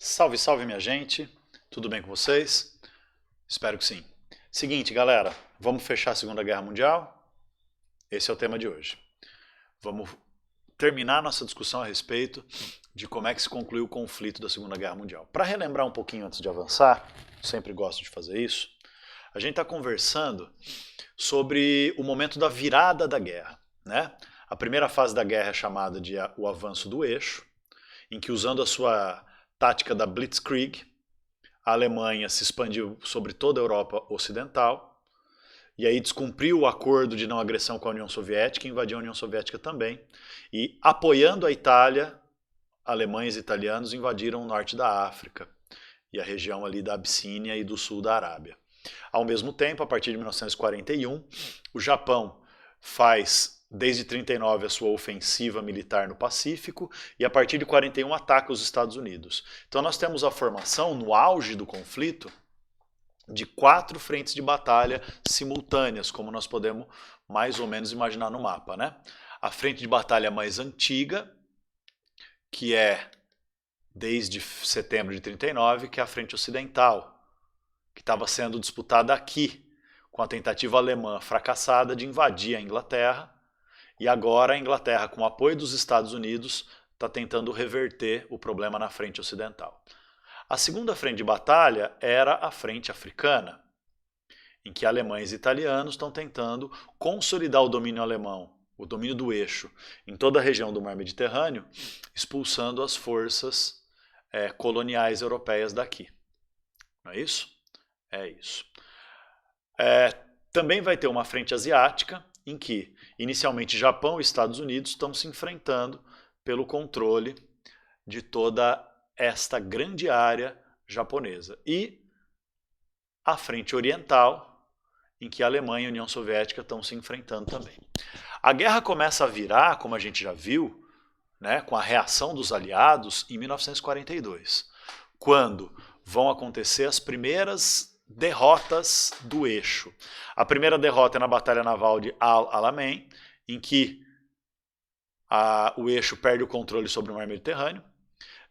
Salve, salve minha gente, tudo bem com vocês? Espero que sim. Seguinte, galera, vamos fechar a Segunda Guerra Mundial? Esse é o tema de hoje. Vamos terminar nossa discussão a respeito de como é que se concluiu o conflito da Segunda Guerra Mundial. Para relembrar um pouquinho antes de avançar, sempre gosto de fazer isso, a gente está conversando sobre o momento da virada da guerra, né? A primeira fase da guerra é chamada de o avanço do eixo, em que usando a sua tática da Blitzkrieg, a Alemanha se expandiu sobre toda a Europa Ocidental, e aí descumpriu o acordo de não agressão com a União Soviética, invadiu a União Soviética também, e apoiando a Itália, alemães e italianos invadiram o norte da África, e a região ali da Abissínia e do sul da Arábia. Ao mesmo tempo, a partir de 1941, o Japão faz desde 39 a sua ofensiva militar no Pacífico e a partir de 41 ataca os Estados Unidos. Então nós temos a formação, no auge do conflito, de 4 frentes de batalha simultâneas, como nós podemos mais ou menos imaginar no mapa, né? A frente de batalha mais antiga, que é desde setembro de 39, que é a frente ocidental, que estava sendo disputada aqui, com a tentativa alemã fracassada de invadir a Inglaterra, e agora a Inglaterra, com o apoio dos Estados Unidos, está tentando reverter o problema na frente ocidental. A segunda frente de batalha era a frente africana, em que alemães e italianos estão tentando consolidar o domínio alemão, o domínio do eixo, em toda a região do Mar Mediterrâneo, expulsando as forças coloniais europeias daqui. Não é isso? É isso. Também vai ter uma frente asiática, em que inicialmente Japão e Estados Unidos estão se enfrentando pelo controle de toda esta grande área japonesa. E a frente oriental, em que a Alemanha e a União Soviética estão se enfrentando também. A guerra começa a virar, como a gente já viu, né, com a reação dos aliados em 1942, quando vão acontecer as primeiras derrotas do eixo. A primeira derrota é na Batalha Naval de Al-Alamein, em que o eixo perde o controle sobre o Mar Mediterrâneo.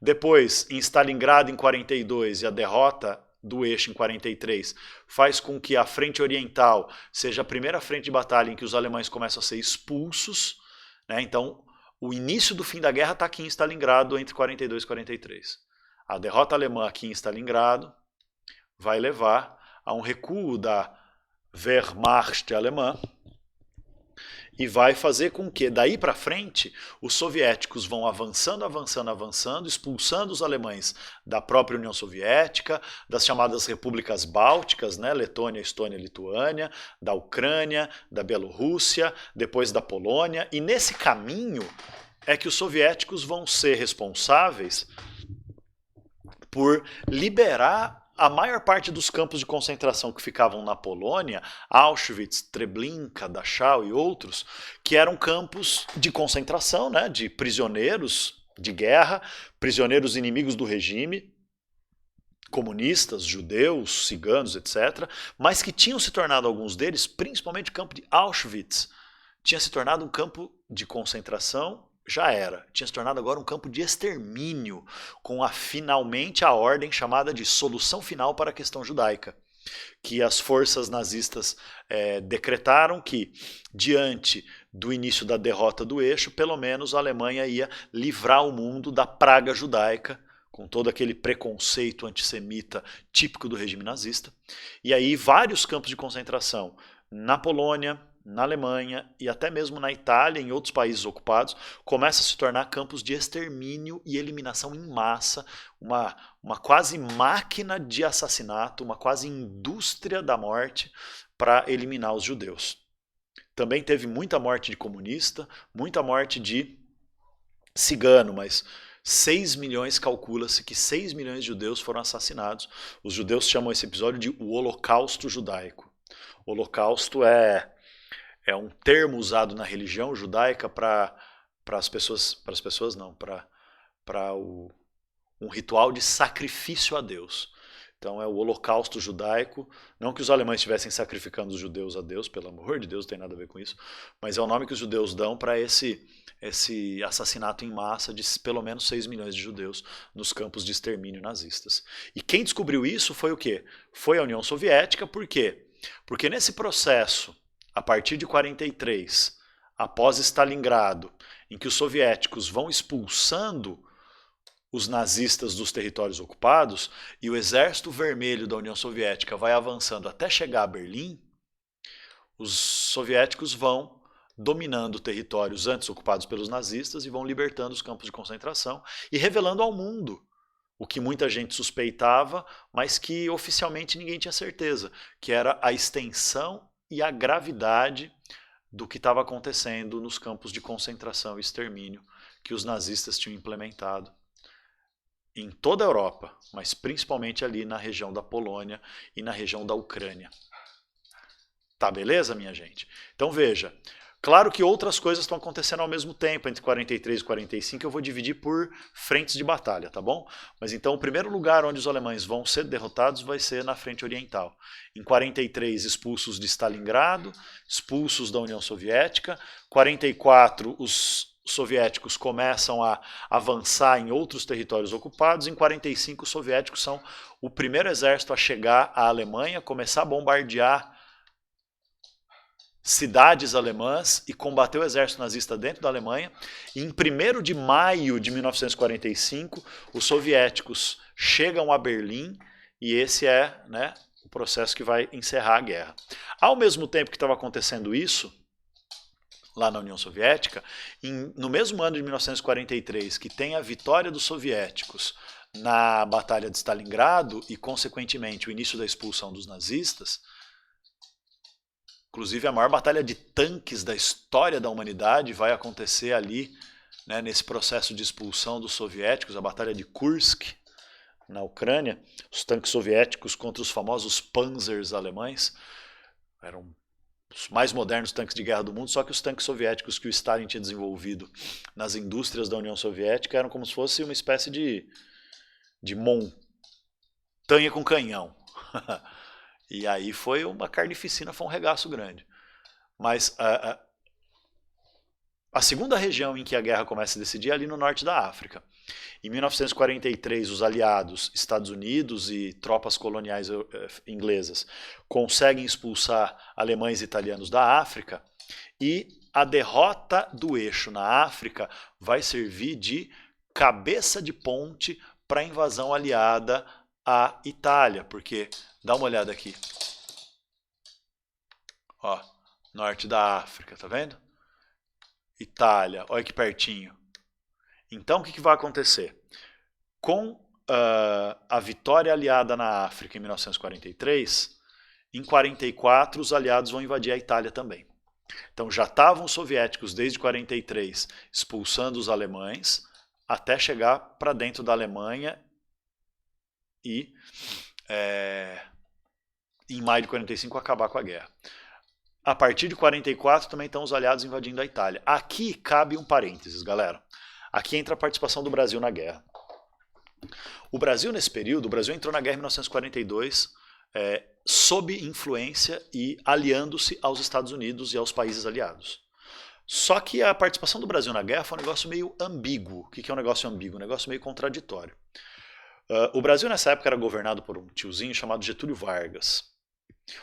Depois, em Stalingrado, em 42, e a derrota do eixo em 43 faz com que a frente oriental seja a primeira frente de batalha em que os alemães começam a ser expulsos, né? Então, o início do fim da guerra está aqui em Stalingrado, entre 42 e 43. A derrota alemã aqui em Stalingrado vai levar a um recuo da Wehrmacht alemã e vai fazer com que, daí para frente, os soviéticos vão avançando, avançando, avançando, expulsando os alemães da própria União Soviética, das chamadas repúblicas bálticas, né, Letônia, Estônia, Lituânia, da Ucrânia, da Bielorrússia, depois da Polônia, e nesse caminho é que os soviéticos vão ser responsáveis por liberar a maior parte dos campos de concentração que ficavam na Polônia, Auschwitz, Treblinka, Dachau e outros, que eram campos de concentração, né, de prisioneiros de guerra, prisioneiros inimigos do regime, comunistas, judeus, ciganos, etc., mas que tinham se tornado, alguns deles, principalmente o campo de Auschwitz, tinha se tornado um campo de concentração. Já era. Tinha se tornado agora um campo de extermínio, com finalmente a ordem chamada de Solução Final para a Questão Judaica, que as forças nazistas decretaram que, diante do início da derrota do eixo, pelo menos a Alemanha ia livrar o mundo da praga judaica, com todo aquele preconceito antissemita típico do regime nazista. E aí vários campos de concentração na Polônia, na Alemanha e até mesmo na Itália e em outros países ocupados, começa a se tornar campos de extermínio e eliminação em massa, uma quase máquina de assassinato, uma quase indústria da morte para eliminar os judeus. Também teve muita morte de comunista, muita morte de cigano, mas 6 milhões, calcula-se que 6 milhões de judeus foram assassinados. Os judeus chamam esse episódio de o Holocausto Judaico. O Holocausto é um termo usado na religião judaica para um ritual de sacrifício a Deus. Então é o holocausto judaico, não que os alemães estivessem sacrificando os judeus a Deus, pelo amor de Deus, não tem nada a ver com isso, mas é o nome que os judeus dão para esse assassinato em massa de pelo menos 6 milhões de judeus nos campos de extermínio nazistas. E quem descobriu isso foi o quê? Foi a União Soviética, por quê? Porque nesse processo, a partir de 43, após Stalingrado, em que os soviéticos vão expulsando os nazistas dos territórios ocupados e o Exército Vermelho da União Soviética vai avançando até chegar a Berlim, os soviéticos vão dominando territórios antes ocupados pelos nazistas e vão libertando os campos de concentração e revelando ao mundo o que muita gente suspeitava, mas que oficialmente ninguém tinha certeza, que era a extensão e a gravidade do que estava acontecendo nos campos de concentração e extermínio que os nazistas tinham implementado em toda a Europa, mas principalmente ali na região da Polônia e na região da Ucrânia. Tá beleza, minha gente? Então veja, claro que outras coisas estão acontecendo ao mesmo tempo, entre 43 e 45, eu vou dividir por frentes de batalha, tá bom? Mas então o primeiro lugar onde os alemães vão ser derrotados vai ser na frente oriental. Em 43, expulsos de Stalingrado, expulsos da União Soviética. 44, os soviéticos começam a avançar em outros territórios ocupados. Em 45, os soviéticos são o primeiro exército a chegar à Alemanha, começar a bombardear cidades alemãs e combater o exército nazista dentro da Alemanha. E em 1º de maio de 1945, os soviéticos chegam a Berlim e esse é, né, o processo que vai encerrar a guerra. Ao mesmo tempo que estava acontecendo isso, lá na União Soviética, no mesmo ano de 1943, que tem a vitória dos soviéticos na Batalha de Stalingrado e, consequentemente, o início da expulsão dos nazistas, inclusive a maior batalha de tanques da história da humanidade vai acontecer ali, né, nesse processo de expulsão dos soviéticos, a Batalha de Kursk, na Ucrânia, os tanques soviéticos contra os famosos Panzers alemães, eram os mais modernos tanques de guerra do mundo, só que os tanques soviéticos que o Stalin tinha desenvolvido nas indústrias da União Soviética eram como se fosse uma espécie de montanha com canhão. E aí foi uma carnificina, foi um regaço grande. Mas a segunda região em que a guerra começa a decidir é ali no norte da África. Em 1943, os aliados, Estados Unidos e tropas coloniais inglesas, conseguem expulsar alemães e italianos da África e a derrota do eixo na África vai servir de cabeça de ponte para a invasão aliada à Itália, porque, dá uma olhada aqui, ó, norte da África, tá vendo? Itália, olha aqui pertinho. Então, o que vai acontecer? Com a vitória aliada na África em 1943, em 44 os aliados vão invadir a Itália também. Então já estavam os soviéticos desde 43 expulsando os alemães até chegar para dentro da Alemanha e em maio de 45 acabar com a guerra. A partir de 44 também estão os aliados invadindo a Itália. Aqui cabe um parênteses, galera. Aqui entra a participação do Brasil na guerra. O Brasil, nesse período, o Brasil entrou na guerra em 1942 sob influência e aliando-se aos Estados Unidos e aos países aliados. Só que a participação do Brasil na guerra foi um negócio meio ambíguo. O que é um negócio ambíguo? Um negócio meio contraditório. O Brasil, nessa época, era governado por um tiozinho chamado Getúlio Vargas.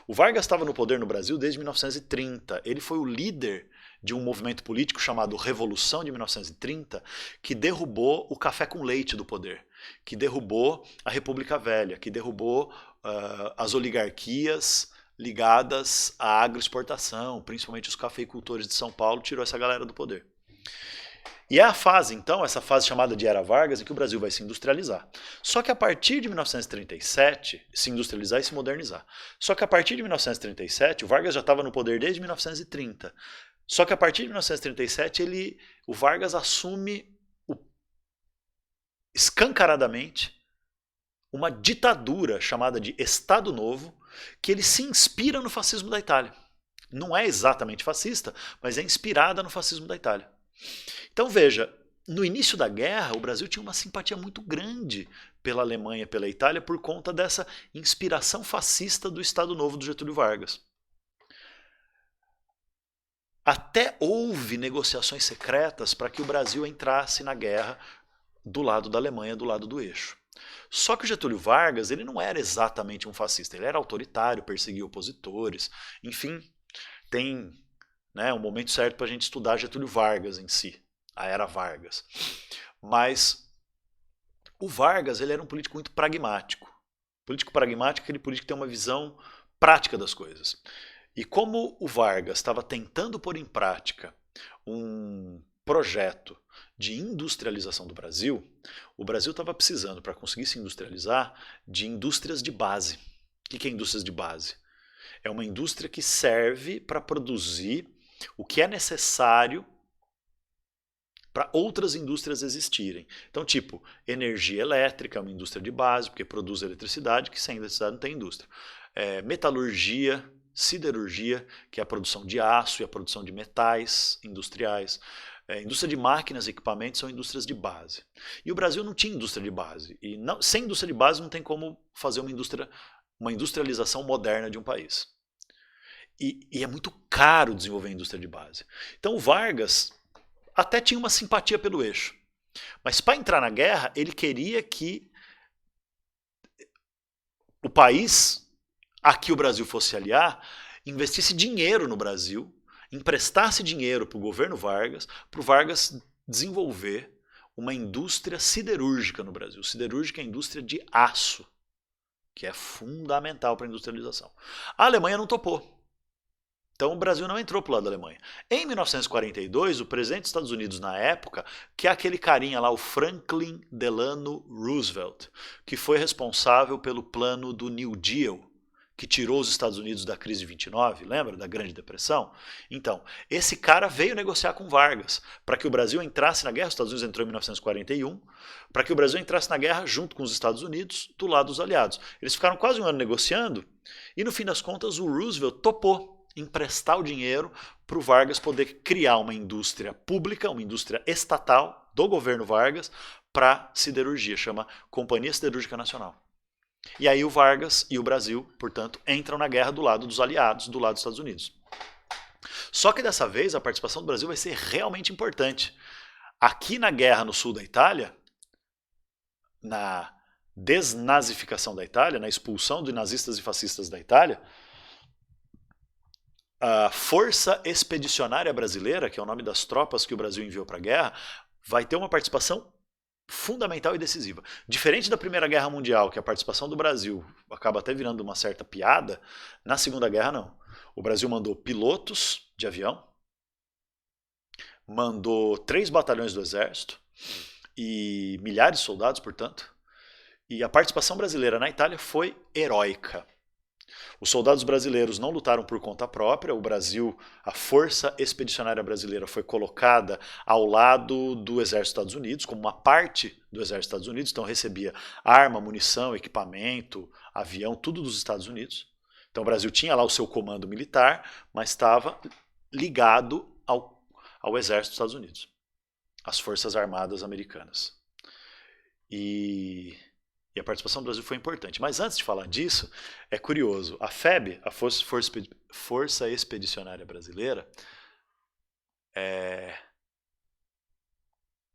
O Vargas estava no poder no Brasil desde 1930. Ele foi o líder de um movimento político chamado Revolução de 1930, que derrubou o café com leite do poder, que derrubou a República Velha, que derrubou as oligarquias ligadas à agroexportação, principalmente os cafeicultores de São Paulo, tirou essa galera do poder. E é a fase, então, essa fase chamada de Era Vargas, em que o Brasil vai se industrializar. Só que a partir de 1937, se industrializar e se modernizar. Só que a partir de 1937, o Vargas já estava no poder desde 1930. Só que a partir de 1937, o Vargas assume escancaradamente uma ditadura chamada de Estado Novo, que ele se inspira no fascismo da Itália. Não é exatamente fascista, mas é inspirada no fascismo da Itália. Então veja, no início da guerra, o Brasil tinha uma simpatia muito grande pela Alemanha e pela Itália por conta dessa inspiração fascista do Estado Novo do Getúlio Vargas. Até houve negociações secretas para que o Brasil entrasse na guerra do lado da Alemanha, do lado do eixo. Só que o Getúlio Vargas ele não era exatamente um fascista, ele era autoritário, perseguia opositores, enfim, tem um momento certo para a gente estudar Getúlio Vargas em si, a era Vargas. Mas o Vargas ele era um político muito pragmático. Político pragmático é aquele político que tem uma visão prática das coisas. E como o Vargas estava tentando pôr em prática um projeto de industrialização do Brasil, o Brasil estava precisando, para conseguir se industrializar, de indústrias de base. O que é indústrias de base? É uma indústria que serve para produzir o que é necessário para outras indústrias existirem. Então, tipo, energia elétrica é uma indústria de base, porque produz eletricidade, que sem eletricidade não tem indústria. Metalurgia, siderurgia, que é a produção de aço e a produção de metais industriais. Indústria de máquinas e equipamentos são indústrias de base. E o Brasil não tinha indústria de base. E não, sem indústria de base não tem como fazer uma industrialização moderna de um país. E é muito caro desenvolver a indústria de base. Então o Vargas até tinha uma simpatia pelo eixo. Mas para entrar na guerra, ele queria que o país a que o Brasil fosse aliar investisse dinheiro no Brasil, emprestasse dinheiro para o governo Vargas, para o Vargas desenvolver uma indústria siderúrgica no Brasil. Siderúrgica é a indústria de aço, que é fundamental para a industrialização. A Alemanha não topou. Então o Brasil não entrou para o lado da Alemanha. Em 1942, o presidente dos Estados Unidos na época, que é aquele carinha lá, o Franklin Delano Roosevelt, que foi responsável pelo plano do New Deal, que tirou os Estados Unidos da crise de 29, lembra? Da Grande Depressão? Então, esse cara veio negociar com Vargas para que o Brasil entrasse na guerra. Os Estados Unidos entrou em 1941, para que o Brasil entrasse na guerra junto com os Estados Unidos, do lado dos aliados. Eles ficaram quase um ano negociando e, no fim das contas, o Roosevelt topou emprestar o dinheiro para o Vargas poder criar uma indústria pública, uma indústria estatal do governo Vargas para siderurgia, chama Companhia Siderúrgica Nacional. E aí o Vargas e o Brasil, portanto, entram na guerra do lado dos aliados, do lado dos Estados Unidos. Só que dessa vez a participação do Brasil vai ser realmente importante. Aqui na guerra no sul da Itália, na desnazificação da Itália, na expulsão de nazistas e fascistas da Itália, a Força Expedicionária Brasileira, que é o nome das tropas que o Brasil enviou para a guerra, vai ter uma participação fundamental e decisiva. Diferente da Primeira Guerra Mundial, que a participação do Brasil acaba até virando uma certa piada, na Segunda Guerra não. O Brasil mandou pilotos de avião, mandou 3 batalhões do Exército e milhares de soldados, portanto, e a participação brasileira na Itália foi heróica. Os soldados brasileiros não lutaram por conta própria, o Brasil, a Força Expedicionária Brasileira foi colocada ao lado do Exército dos Estados Unidos, como uma parte do Exército dos Estados Unidos, então recebia arma, munição, equipamento, avião, tudo dos Estados Unidos. Então o Brasil tinha lá o seu comando militar, mas estava ligado ao Exército dos Estados Unidos, às Forças Armadas Americanas. E a participação do Brasil foi importante. Mas antes de falar disso, é curioso. A FEB, a Força Expedicionária Brasileira,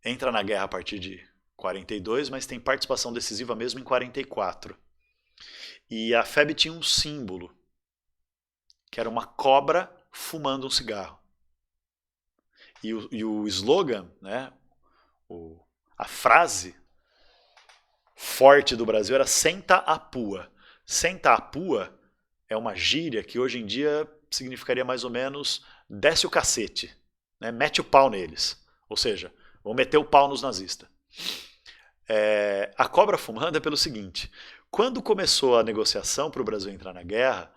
entra na guerra a partir de 42, mas tem participação decisiva mesmo em 44. E a FEB tinha um símbolo, que era uma cobra fumando um cigarro. E o slogan, né, a frase forte do Brasil era senta a pua. Senta a pua é uma gíria que hoje em dia significaria mais ou menos desce o cacete, né? Mete o pau neles. Ou seja, vão meter o pau nos nazistas. A cobra fumando é pelo seguinte, quando começou a negociação para o Brasil entrar na guerra,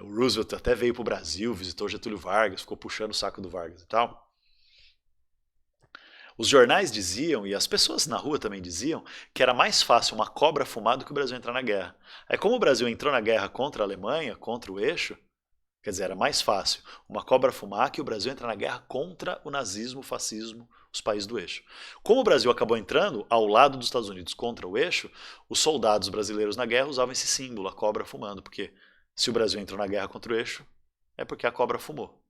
o Roosevelt até veio para o Brasil, visitou Getúlio Vargas, ficou puxando o saco do Vargas e tal. Os jornais diziam, e as pessoas na rua também diziam, que era mais fácil uma cobra fumar do que o Brasil entrar na guerra. Aí como o Brasil entrou na guerra contra a Alemanha, contra o eixo, quer dizer, era mais fácil uma cobra fumar que o Brasil entrar na guerra contra o nazismo, o fascismo, os países do eixo. Como o Brasil acabou entrando ao lado dos Estados Unidos contra o eixo, os soldados brasileiros na guerra usavam esse símbolo, a cobra fumando, porque se o Brasil entrou na guerra contra o eixo, é porque a cobra fumou.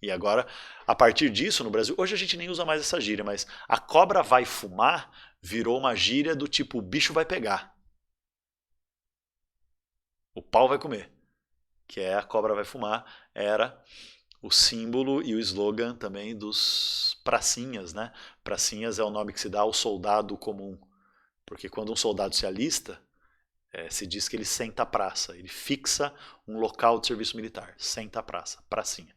E agora, a partir disso, no Brasil, hoje a gente nem usa mais essa gíria, mas a cobra vai fumar virou uma gíria do tipo, o bicho vai pegar. O pau vai comer. Que é a cobra vai fumar, era o símbolo e o slogan também dos pracinhas, né? Pracinhas é o nome que se dá ao soldado comum. Porque quando um soldado se alista, se diz que ele senta a praça, ele fixa um local de serviço militar, senta a praça, pracinha.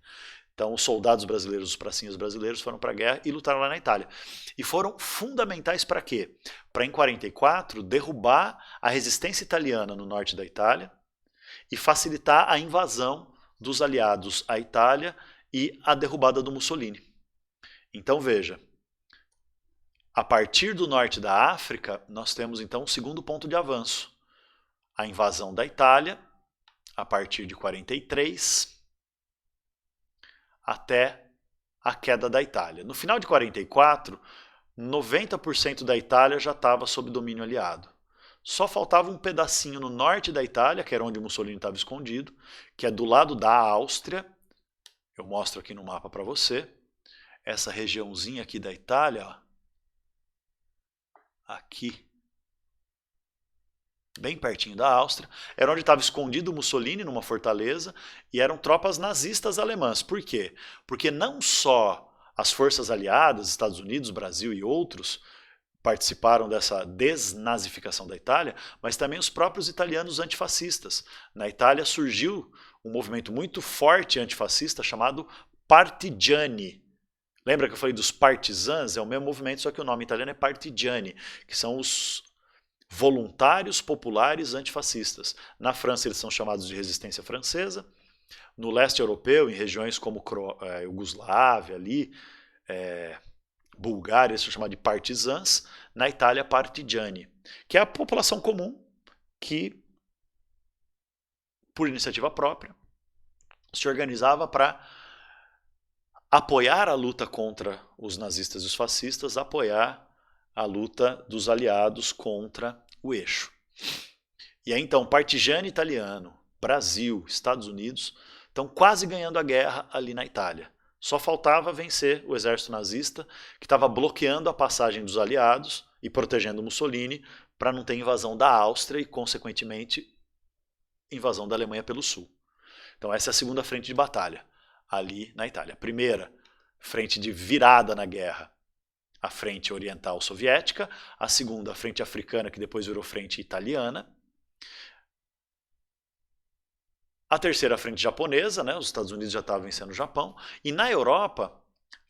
Então os soldados brasileiros, os pracinhas brasileiros foram para a guerra e lutaram lá na Itália. E foram fundamentais para quê? Para em 44 derrubar a resistência italiana no norte da Itália e facilitar a invasão dos aliados à Itália e a derrubada do Mussolini. Então veja, a partir do norte da África, nós temos então um segundo ponto de avanço. A invasão da Itália, a partir de 43, até a queda da Itália. No final de 44, 90% da Itália já estava sob domínio aliado. Só faltava um pedacinho no norte da Itália, que era onde Mussolini estava escondido, que é do lado da Áustria. Eu mostro aqui no mapa para você. Essa regiãozinha aqui da Itália, ó, aqui, bem pertinho da Áustria, era onde estava escondido Mussolini numa fortaleza e eram tropas nazistas alemãs. Por quê? Porque não só as forças aliadas, Estados Unidos, Brasil e outros, participaram dessa desnazificação da Itália, mas também os próprios italianos antifascistas. Na Itália surgiu um movimento muito forte antifascista chamado Partigiani. Lembra que eu falei dos partisans? É o mesmo movimento, só que o nome italiano é Partigiani, que são os voluntários populares antifascistas. Na França eles são chamados de resistência francesa. No leste europeu, em regiões como Iugoslávia, ali, Bulgária, eles são chamados de partisans. Na Itália, partigiani, que é a população comum que, por iniciativa própria, se organizava para apoiar a luta contra os nazistas e os fascistas, apoiar a luta dos aliados contra o eixo. E aí então, partigiani italiano, Brasil, Estados Unidos, estão quase ganhando a guerra ali na Itália. Só faltava vencer o exército nazista, que estava bloqueando a passagem dos aliados e protegendo Mussolini para não ter invasão da Áustria e, consequentemente, invasão da Alemanha pelo sul. Então essa é a segunda frente de batalha, ali na Itália. A primeira frente de virada na guerra, a frente oriental soviética. A segunda, a frente africana, que depois virou frente italiana. A terceira, a frente japonesa, né? Os Estados Unidos já estavam vencendo o Japão. E na Europa,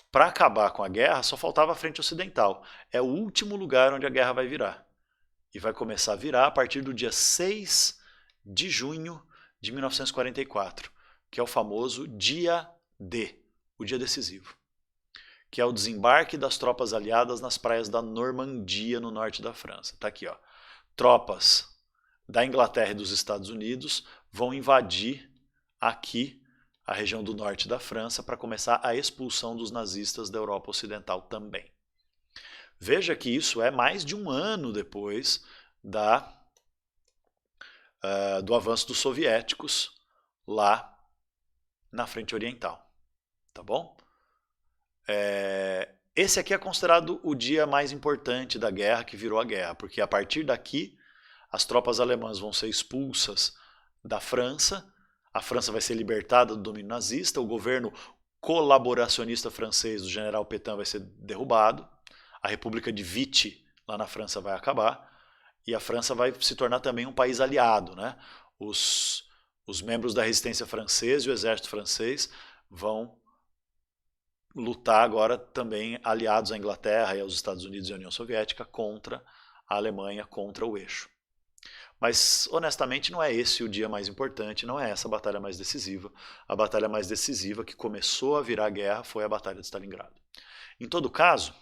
para acabar com a guerra, só faltava a frente ocidental. É o último lugar onde a guerra vai virar. E vai começar a virar a partir do dia 6 de junho de 1944, que é o famoso Dia D, o dia decisivo, que é o desembarque das tropas aliadas nas praias da Normandia, no norte da França. Está aqui, ó. Tropas da Inglaterra e dos Estados Unidos vão invadir aqui a região do norte da França para começar a expulsão dos nazistas da Europa Ocidental também. Veja que isso é mais de um ano depois do avanço dos soviéticos lá na frente oriental. Tá bom? Esse aqui é considerado o dia mais importante da guerra, que virou a guerra, porque a partir daqui as tropas alemãs vão ser expulsas da França, a França vai ser libertada do domínio nazista, o governo colaboracionista francês do general Pétain vai ser derrubado, a República de Vichy lá na França vai acabar, e a França vai se tornar também um país aliado, né? Os membros da resistência francesa e o exército francês vão lutar agora também aliados à Inglaterra e aos Estados Unidos e à União Soviética contra a Alemanha, contra o eixo. Mas, honestamente, não é esse o dia mais importante, não é essa a batalha mais decisiva. A batalha mais decisiva que começou a virar guerra foi a Batalha de Stalingrado. Em todo caso,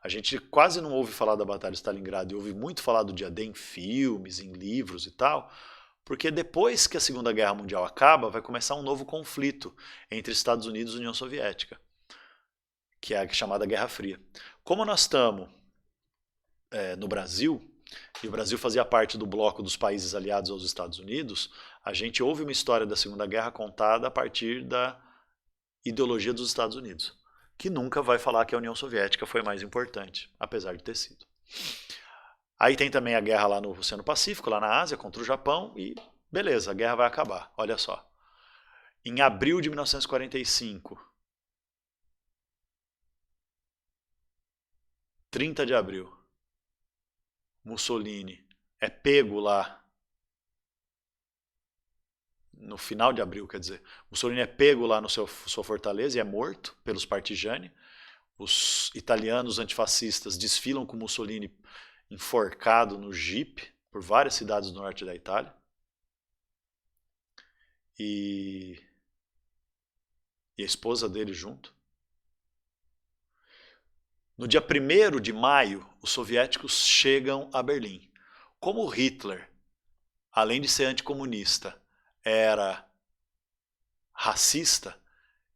a gente quase não ouve falar da Batalha de Stalingrado e ouve muito falar do dia D em filmes, em livros e tal, porque depois que a Segunda Guerra Mundial acaba, vai começar um novo conflito entre Estados Unidos e União Soviética, que é a chamada Guerra Fria. Como nós estamos no Brasil, e o Brasil fazia parte do bloco dos países aliados aos Estados Unidos, a gente ouve uma história da Segunda Guerra contada a partir da ideologia dos Estados Unidos, que nunca vai falar que a União Soviética foi mais importante, apesar de ter sido. Aí tem também a guerra lá no Oceano Pacífico, lá na Ásia, contra o Japão, e beleza, a guerra vai acabar, olha só. Em abril de 1945, 30 de abril, Mussolini é pego lá, no final de abril, quer dizer, Mussolini é pego lá no sua fortaleza e é morto pelos partigiani. Os italianos antifascistas desfilam com Mussolini enforcado no jipe por várias cidades do norte da Itália. E a esposa dele junto. No dia 1º de maio, os soviéticos chegam a Berlim. Como Hitler, além de ser anticomunista, era racista,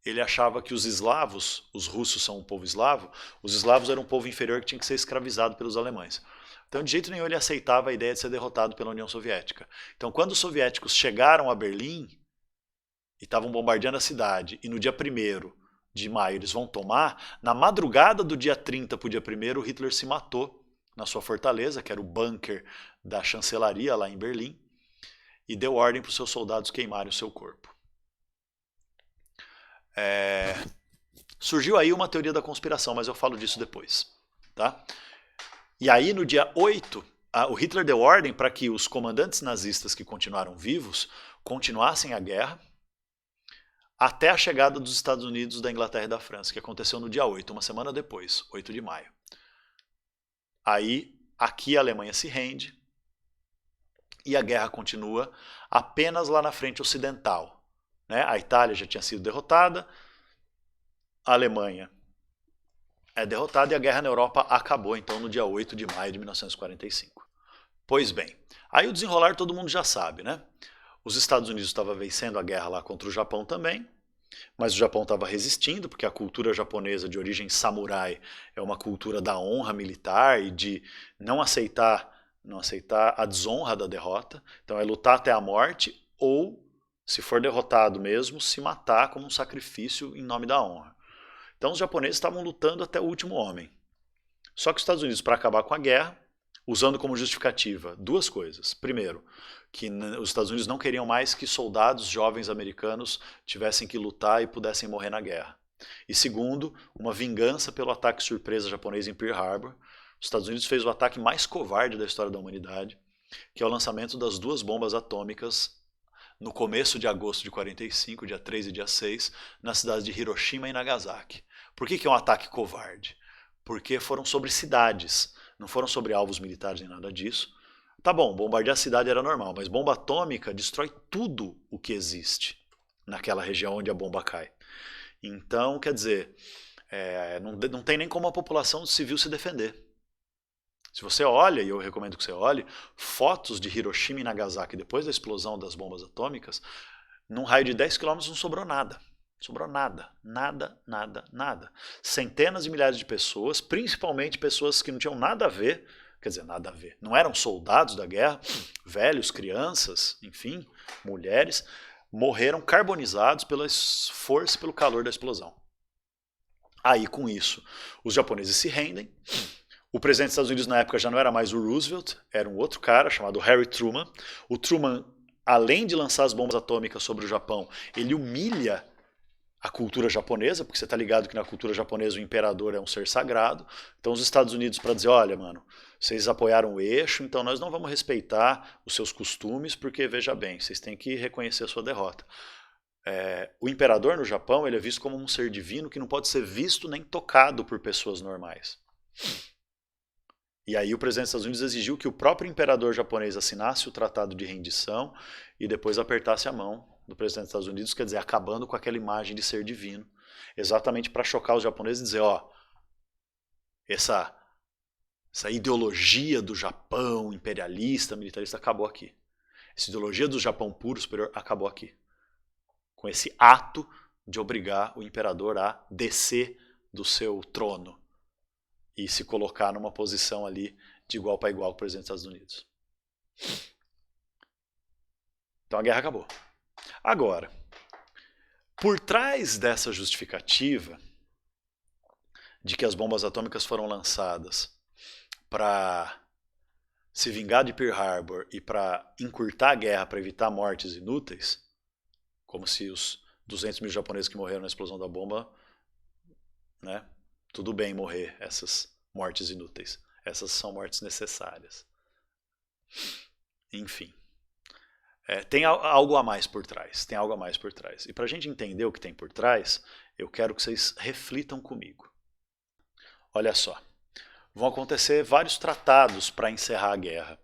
ele achava que os eslavos, os russos são um povo eslavo, os eslavos eram um povo inferior que tinha que ser escravizado pelos alemães. Então, de jeito nenhum, ele aceitava a ideia de ser derrotado pela União Soviética. Então, quando os soviéticos chegaram a Berlim e estavam bombardeando a cidade, e no dia 1º de maio eles vão tomar, na madrugada do dia 30 para o dia 1º, Hitler se matou na sua fortaleza, que era o bunker da chancelaria lá em Berlim, e deu ordem para os seus soldados queimarem o seu corpo. Surgiu aí uma teoria da conspiração, mas eu falo disso depois. Tá? E aí, no dia 8, o Hitler deu ordem para que os comandantes nazistas que continuaram vivos continuassem a guerra até a chegada dos Estados Unidos, da Inglaterra e da França, que aconteceu no dia 8, uma semana depois, 8 de maio. Aí, aqui a Alemanha se rende e a guerra continua apenas lá na frente ocidental. Né? A Itália já tinha sido derrotada, a Alemanha é derrotada e a guerra na Europa acabou, então, no dia 8 de maio de 1945. Pois bem, aí o desenrolar todo mundo já sabe, né? Os Estados Unidos estavam vencendo a guerra lá contra o Japão também, mas o Japão estava resistindo, porque a cultura japonesa de origem samurai é uma cultura da honra militar e de não aceitar a desonra da derrota. Então é lutar até a morte ou, se for derrotado mesmo, se matar como um sacrifício em nome da honra. Então os japoneses estavam lutando até o último homem. Só que os Estados Unidos, para acabar com a guerra, usando como justificativa duas coisas. Primeiro, que os Estados Unidos não queriam mais que soldados jovens americanos tivessem que lutar e pudessem morrer na guerra. E segundo, uma vingança pelo ataque surpresa japonês em Pearl Harbor. Os Estados Unidos fez o ataque mais covarde da história da humanidade, que é o lançamento das 2 bombas atômicas no começo de agosto de 45, dia 3 e dia 6, nas cidades de Hiroshima e Nagasaki. Por que é um ataque covarde? Porque foram sobre cidades, não foram sobre alvos militares nem nada disso. Tá bom, bombardear a cidade era normal, mas bomba atômica destrói tudo o que existe naquela região onde a bomba cai. Então, quer dizer, não tem nem como a população civil se defender. Se você olha, e eu recomendo que você olhe, fotos de Hiroshima e Nagasaki depois da explosão das bombas atômicas, num raio de 10 km não sobrou nada. Sobrou nada, nada, nada, nada. Centenas de milhares de pessoas, principalmente pessoas que não tinham nada a ver, quer dizer, nada a ver, não eram soldados da guerra, velhos, crianças, enfim, mulheres, morreram carbonizados pela força e pelo calor da explosão. Aí, com isso, os japoneses se rendem. O presidente dos Estados Unidos na época já não era mais o Roosevelt, era um outro cara chamado Harry Truman. O Truman, além de lançar as bombas atômicas sobre o Japão, ele humilha a cultura japonesa, porque você está ligado que na cultura japonesa o imperador é um ser sagrado. Então os Estados Unidos, para dizer, olha, mano, vocês apoiaram o eixo, então nós não vamos respeitar os seus costumes, porque, veja bem, vocês têm que reconhecer a sua derrota. O imperador no Japão ele é visto como um ser divino que não pode ser visto nem tocado por pessoas normais. E aí o presidente dos Estados Unidos exigiu que o próprio imperador japonês assinasse o tratado de rendição e depois apertasse a mão do presidente dos Estados Unidos, quer dizer, acabando com aquela imagem de ser divino, exatamente para chocar os japoneses e dizer, ó, essa ideologia do Japão imperialista, militarista, acabou aqui. Essa ideologia do Japão puro, superior, acabou aqui. Com esse ato de obrigar o imperador a descer do seu trono e se colocar numa posição ali de igual para igual com o presidente dos Estados Unidos. Então a guerra acabou. Agora, por trás dessa justificativa de que as bombas atômicas foram lançadas para se vingar de Pearl Harbor e para encurtar a guerra, para evitar mortes inúteis, como se os 200 mil japoneses que morreram na explosão da bomba, né, tudo bem morrer essas mortes inúteis. Essas são mortes necessárias. Enfim. Tem algo a mais por trás. Tem algo a mais por trás. E para a gente entender o que tem por trás, eu quero que vocês reflitam comigo. Olha só. Vão acontecer vários tratados para encerrar a guerra.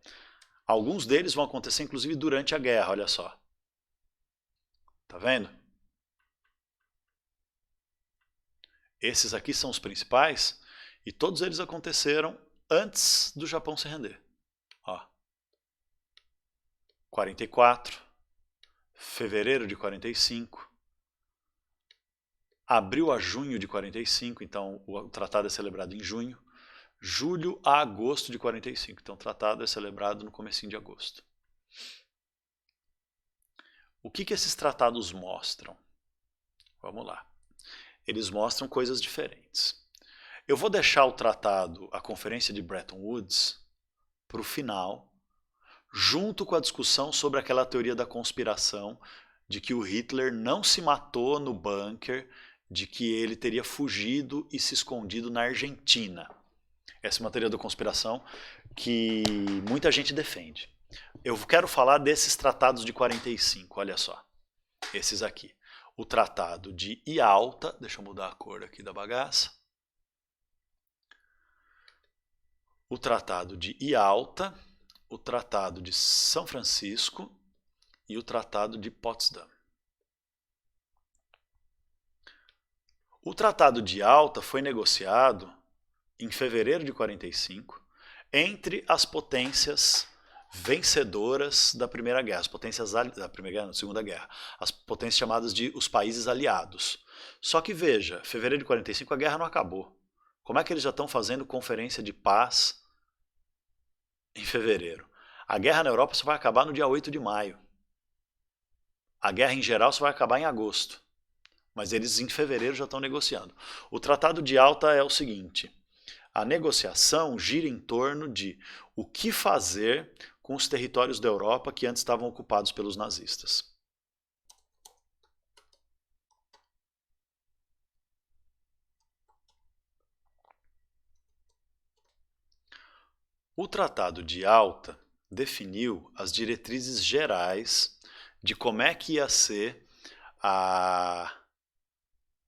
Alguns deles vão acontecer inclusive durante a guerra, olha só. Tá vendo? Esses aqui são os principais e todos eles aconteceram antes do Japão se render. Ó. 44, fevereiro de 45, abril a junho de 45, então o tratado é celebrado em junho, julho a agosto de 45, então o tratado é celebrado no comecinho de agosto. O que esses tratados mostram? Vamos lá. Eles mostram coisas diferentes. Eu vou deixar o tratado, a conferência de Bretton Woods, para o final, junto com a discussão sobre aquela teoria da conspiração de que o Hitler não se matou no bunker, de que ele teria fugido e se escondido na Argentina. Essa é uma teoria da conspiração que muita gente defende. Eu quero falar desses tratados de 45, olha só. Esses aqui. O tratado de Yalta, deixa eu mudar a cor aqui da bagaça. O tratado de Yalta, o tratado de São Francisco e o tratado de Potsdam. O tratado de Yalta foi negociado em fevereiro de 45 entre as potências vencedoras da Primeira Guerra, as potências da Primeira Guerra, da Segunda Guerra, as potências chamadas de os países aliados. Só que veja, fevereiro de 45 a guerra não acabou. Como é que eles já estão fazendo conferência de paz em fevereiro? A guerra na Europa só vai acabar no dia 8 de maio. A guerra em geral só vai acabar em agosto. Mas eles em fevereiro já estão negociando. O Tratado de Yalta é o seguinte: a negociação gira em torno de o que fazer com os territórios da Europa que antes estavam ocupados pelos nazistas. O Tratado de Yalta definiu as diretrizes gerais de como é que ia ser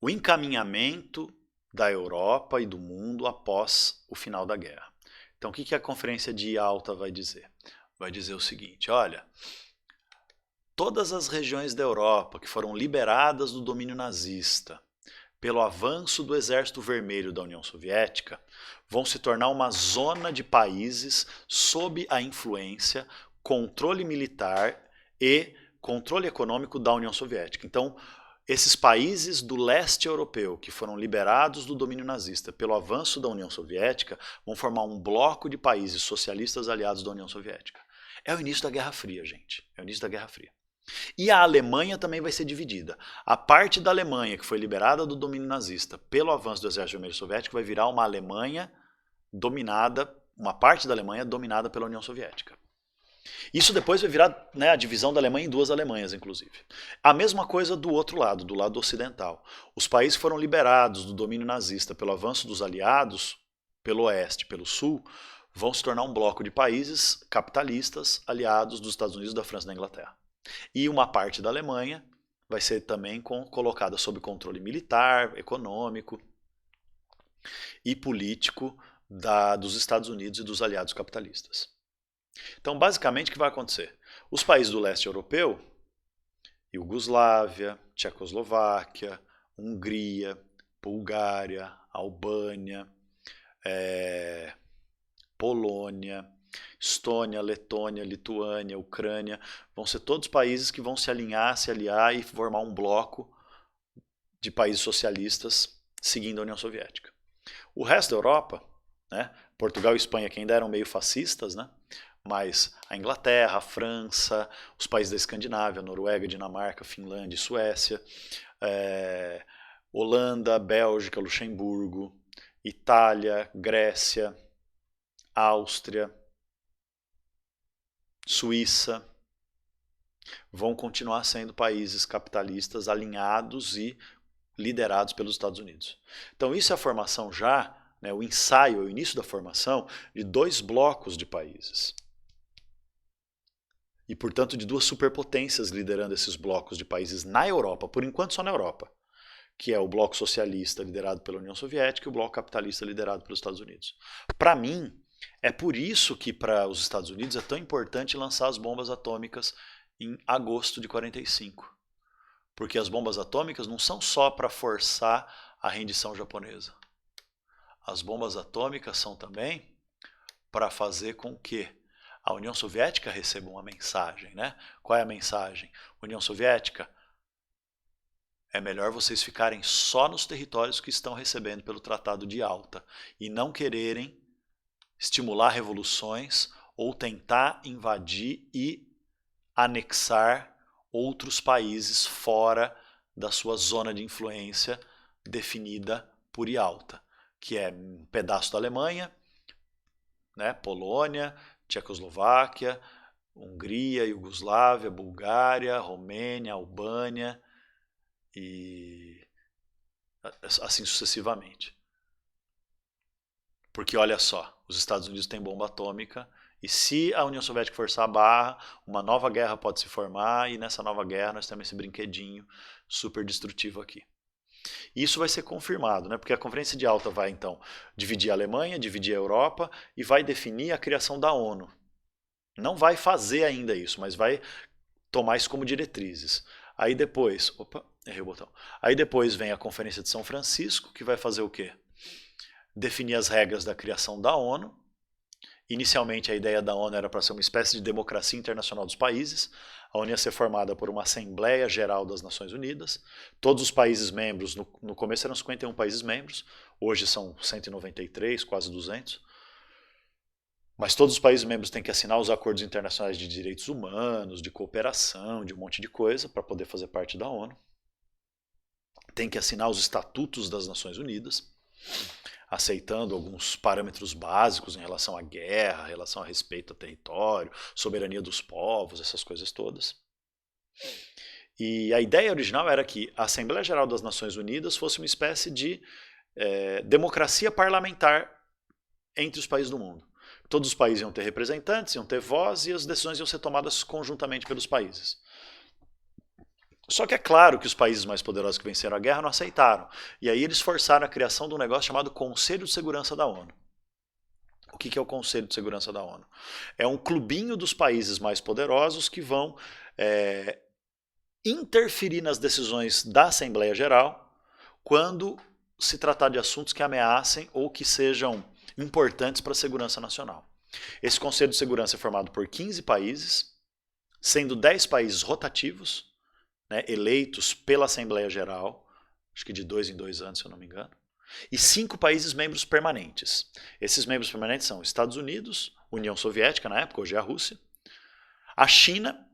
o encaminhamento da Europa e do mundo após o final da guerra. Então, o que a Conferência de Yalta vai dizer? Vai dizer o seguinte: olha, todas as regiões da Europa que foram liberadas do domínio nazista pelo avanço do Exército Vermelho da União Soviética vão se tornar uma zona de países sob a influência, controle militar e controle econômico da União Soviética. Então, esses países do leste europeu que foram liberados do domínio nazista pelo avanço da União Soviética vão formar um bloco de países socialistas aliados da União Soviética. É o início da Guerra Fria, gente. É o início da Guerra Fria. E a Alemanha também vai ser dividida. A parte da Alemanha que foi liberada do domínio nazista pelo avanço do Exército Vermelho Soviético vai virar uma Alemanha dominada, uma parte da Alemanha dominada pela União Soviética. Isso depois vai virar, né, a divisão da Alemanha em duas Alemanhas, inclusive. A mesma coisa do outro lado, do lado ocidental. Os países que foram liberados do domínio nazista pelo avanço dos aliados, pelo oeste, pelo sul, vão se tornar um bloco de países capitalistas aliados dos Estados Unidos, da França e da Inglaterra. E uma parte da Alemanha vai ser também colocada sob controle militar, econômico e político dos Estados Unidos e dos aliados capitalistas. Então, basicamente, o que vai acontecer? Os países do leste europeu, Iugoslávia, Tchecoslováquia, Hungria, Bulgária, Albânia, Polônia, Estônia, Letônia, Lituânia, Ucrânia, vão ser todos países que vão se aliar e formar um bloco de países socialistas seguindo a União Soviética. O resto da Europa, né, Portugal e Espanha, que ainda eram meio fascistas, né, mas a Inglaterra, a França, os países da Escandinávia, Noruega, Dinamarca, Finlândia e Suécia, Holanda, Bélgica, Luxemburgo, Itália, Grécia, Áustria, Suíça, vão continuar sendo países capitalistas alinhados e liderados pelos Estados Unidos. Então isso é a formação já, né, o ensaio, o início da formação de 2 blocos de países. E, portanto, de 2 superpotências liderando esses blocos de países na Europa, por enquanto só na Europa, que é o bloco socialista liderado pela União Soviética e o bloco capitalista liderado pelos Estados Unidos. Para mim, é por isso que para os Estados Unidos é tão importante lançar as bombas atômicas em agosto de 45. Porque as bombas atômicas não são só para forçar a rendição japonesa. As bombas atômicas são também para fazer com que a União Soviética receba uma mensagem, né? Qual é a mensagem? União Soviética, é melhor vocês ficarem só nos territórios que estão recebendo pelo Tratado de Yalta e não quererem estimular revoluções ou tentar invadir e anexar outros países fora da sua zona de influência definida por Yalta, que é um pedaço da Alemanha, né, Polônia, Tchecoslováquia, Hungria, Iugoslávia, Bulgária, Romênia, Albânia e assim sucessivamente. Porque olha só, os Estados Unidos têm bomba atômica e se a União Soviética forçar a barra, uma nova guerra pode se formar e nessa nova guerra nós temos esse brinquedinho super destrutivo aqui. E isso vai ser confirmado, né? Porque a Conferência de Yalta vai então dividir a Alemanha, dividir a Europa e vai definir a criação da ONU. Não vai fazer ainda isso, mas vai tomar isso como diretrizes. Aí depois, opa, errei o botão. Aí depois vem a Conferência de São Francisco, que vai fazer o quê? Definir as regras da criação da ONU. Inicialmente a ideia da ONU era para ser uma espécie de democracia internacional dos países. A ONU ia ser formada por uma Assembleia Geral das Nações Unidas. Todos os países membros, no começo eram 51 países membros, hoje são 193, quase 200. Mas todos os países membros têm que assinar os acordos internacionais de direitos humanos, de cooperação, de um monte de coisa para poder fazer parte da ONU. Tem que assinar os estatutos das Nações Unidas, aceitando alguns parâmetros básicos em relação à guerra, em relação a respeito ao território, soberania dos povos, essas coisas todas. E a ideia original era que a Assembleia Geral das Nações Unidas fosse uma espécie de democracia parlamentar entre os países do mundo. Todos os países iam ter representantes, iam ter voz e as decisões iam ser tomadas conjuntamente pelos países. Só que é claro que os países mais poderosos que venceram a guerra não aceitaram. E aí eles forçaram a criação de um negócio chamado Conselho de Segurança da ONU. O que é o Conselho de Segurança da ONU? É um clubinho dos países mais poderosos que vão interferir nas decisões da Assembleia Geral quando se tratar de assuntos que ameacem ou que sejam importantes para a segurança nacional. Esse Conselho de Segurança é formado por 15 países, sendo 10 países rotativos, né, eleitos pela Assembleia Geral, acho que de 2 em 2 anos, se eu não me engano, e 5 países membros permanentes. Esses membros permanentes são Estados Unidos, União Soviética na época, hoje é a Rússia, a China,